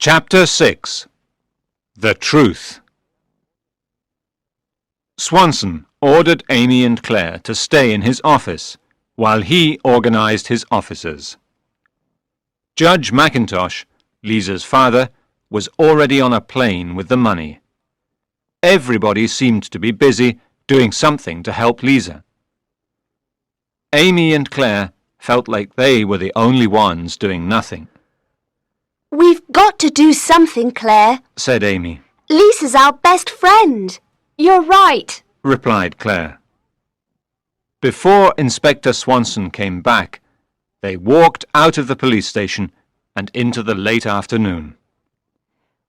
Chapter 6. The Truth. Swanson ordered Amy and Claire to stay in his office while he organized his officers. Judge McIntosh, LiZa's father, was already on a plane with the money. Everybody seemed to be busy doing something to help LiZa. Amy and Claire felt like they were the only ones doing nothing. "We've got to do something, Claire," said Amy. "Lisa's our best friend." "You're right," replied Claire. Before Inspector Swanson came back, they walked out of the police station and into the late afternoon.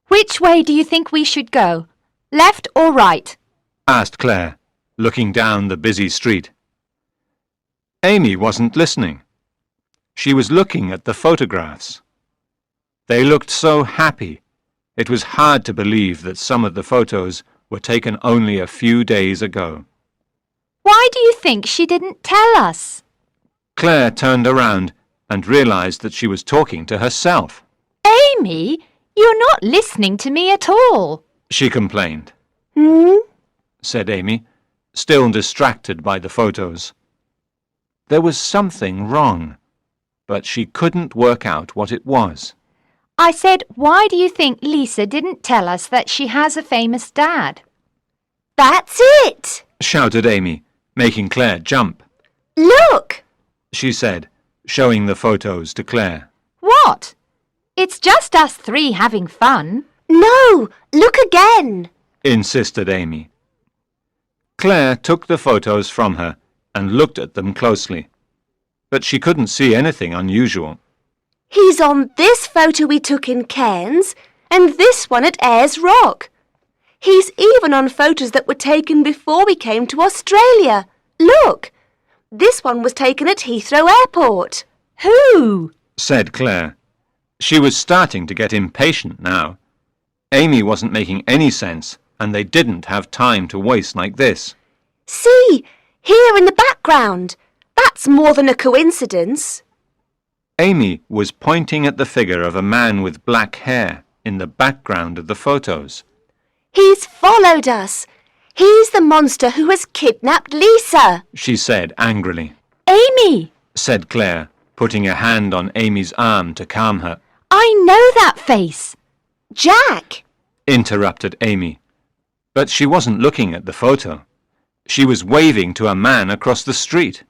"Which way do you think we should go? Left or right?" asked Claire, looking down the busy street. Amy wasn't listening. She was looking at the photographs. They looked so happy. It was hard to believe that some of the photos were taken only a few days ago. "Why do you think she didn't tell us?" Claire turned around and realized that she was talking to herself. "Amy, you're not listening to me at all," she complained. "Hmm?" said Amy, still distracted by the photos. There was something wrong, but she couldn't work out what it was. "I said, why do you think Lisa didn't tell us that she has a famous dad?" "That's it!" shouted Amy, making Claire jump. "Look!" she said, showing the photos to Claire. "What? It's just us three having fun." "No! Look again!" insisted Amy. Claire took the photos from her and looked at them closely, but she couldn't see anything unusual. "He's on this photo we took in Cairns and this one at Ayers Rock. He's even on photos that were taken before we came to Australia. Look! This one was taken at Heathrow Airport." "Who?" said Claire. She was starting to get impatient now. Amy wasn't making any sense, and they didn't have time to waste like this. "See! Here in the background. That's more than a coincidence." Amy was pointing at the figure of a man with black hair in the background of the photos. "He's followed us. He's the monster who has kidnapped Lisa," she said angrily. "Amy, said Claire, putting a hand on Amy's arm to calm her. I know that face." "Jack!" interrupted Amy. But she wasn't looking at the photo. She was waving to a man across the street.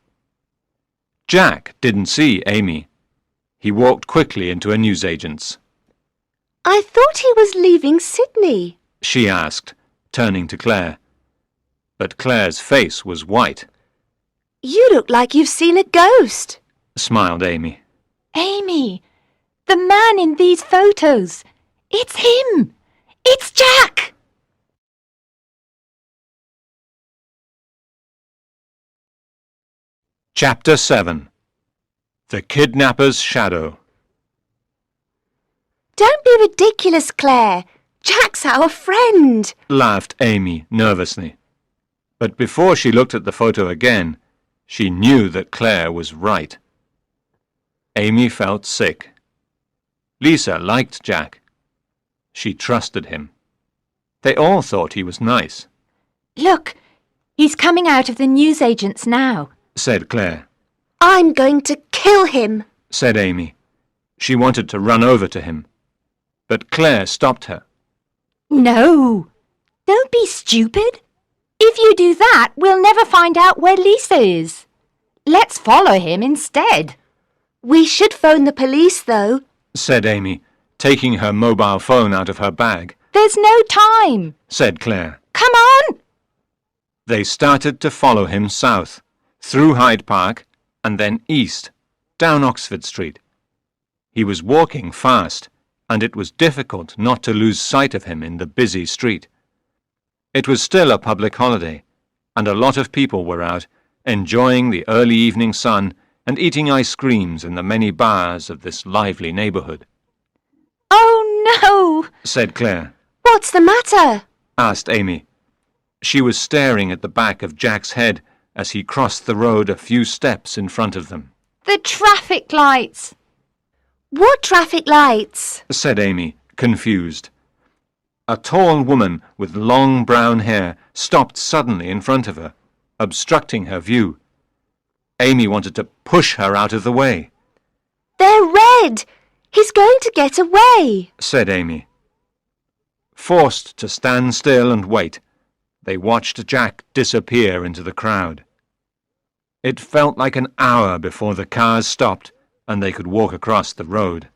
Jack didn't see Amy. He walked quickly into a newsagent's. "I thought he was leaving Sydney," she asked, turning to Claire. But Claire's face was white. "You look like you've seen a ghost." Smiled Amy. "Amy, the man in these photos. It's him. It's Jack." Chapter 7. The Kidnapper's Shadow. "Don't be ridiculous, Claire. Jack's our friend," laughed Amy nervously. But before she looked at the photo again, she knew that Claire was right. Amy felt sick. Liza liked Jack. She trusted him. They all thought he was nice. "Look, he's coming out of the newsagent's now," said Claire. "I'm going to kill him," said Amy. She wanted to run over to him, but Claire stopped her. "No, don't be stupid. If you do that, we'll never find out where Lisa is. Let's follow him instead." "We should phone the police, though," said Amy, taking her mobile phone out of her bag. "There's no time," said Claire. "Come on." They started to follow him south, through Hyde Park, and then east, down Oxford Street. He was walking fast, and it was difficult not to lose sight of him in the busy street. It was still a public holiday, and a lot of people were out, enjoying the early evening sun and eating ice creams in the many bars of this lively neighbourhood. "Oh no," said Claire. "What's the matter?" asked Amy. She was staring at the back of Jack's head as he crossed the road a few steps in front of them. "The traffic lights." "What traffic lights?" said Amy, confused. A tall woman with long brown hair stopped suddenly in front of her, obstructing her view. Amy wanted to push her out of the way. They're red! He's going to get away, said Amy. Forced to stand still and wait, they watched Jack disappear into the crowd. It felt like an hour before the cars stopped and they could walk across the road.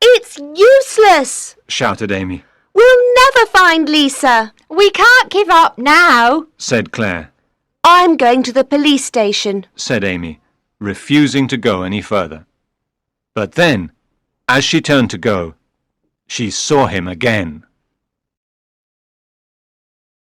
It's useless, shouted Amy. We'll never find LiZa. We can't give up now, said Claire. I'm going to the police station, said Amy, refusing to go any further. But then, as she turned to go, she saw him again.